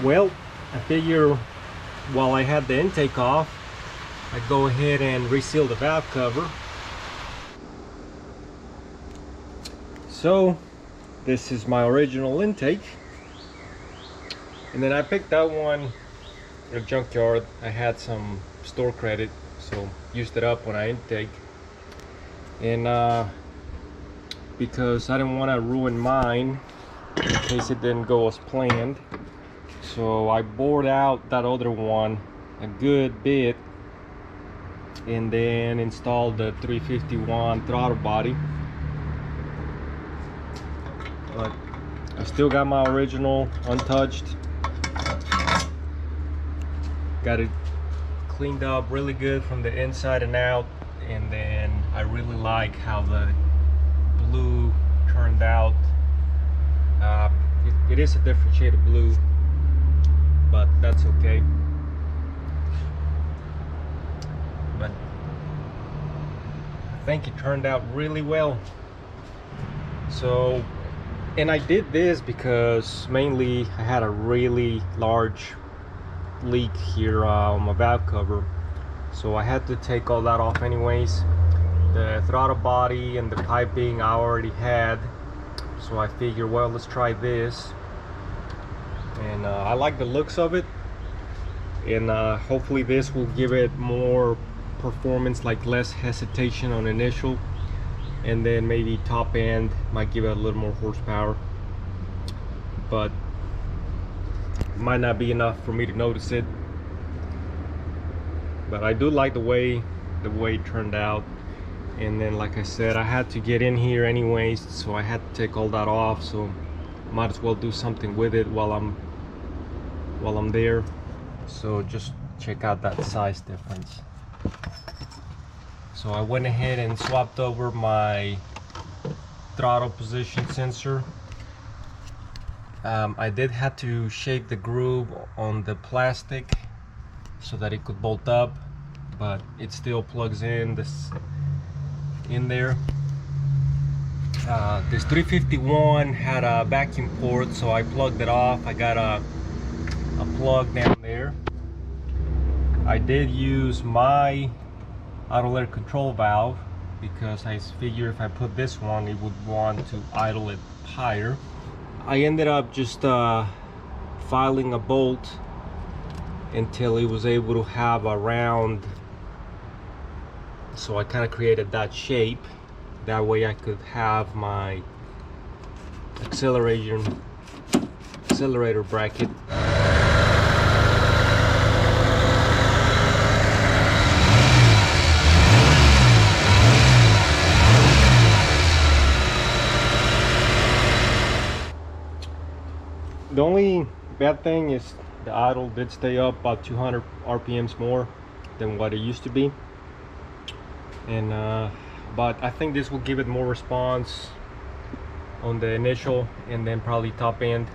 Well, I figure while I had the intake off, I'd go ahead and reseal the valve cover. So this is my original intake, and then I picked that one at a junkyard. I had some store credit, so used it up when I intake, and because I didn't want to ruin mine in case it didn't go as planned, so I bored out that other one a good bit and then installed the 351 throttle body. But I still got my original untouched. Got it cleaned up really good from the inside and out, and then I really like how the blue turned out. It is a different shade of blue, but that's okay. But I think it turned out really well. So, and I did this because mainly I had a really large leak here on my valve cover, so I had to take all that off anyways. The throttle body and the piping I already had, so I figured, well, let's try this. And I like the looks of it, and hopefully this will give it more performance, like less hesitation on initial, and then maybe top end might give it a little more horsepower, but it might not be enough for me to notice it. But I do like the way it turned out. And then, like I said, I had to get in here anyways, so I had to take all that off, so might as well do something with it while I'm there. So just check out that size difference. So I went ahead and swapped over my throttle position sensor. I did have to shape the groove on the plastic so that it could bolt up, but it still plugs in there. This 351 had a vacuum port, so I plugged it off. I got a plug down there. I did use my idle air control valve because I figure if I put this one, it would want to idle it higher. I ended up just filing a bolt until it was able to have a round, so I kind of created that shape. That way I could have my accelerator bracket. The only bad thing is the idle did stay up about 200 RPMs more than what it used to be, and but I think this will give it more response on the initial and then probably top end.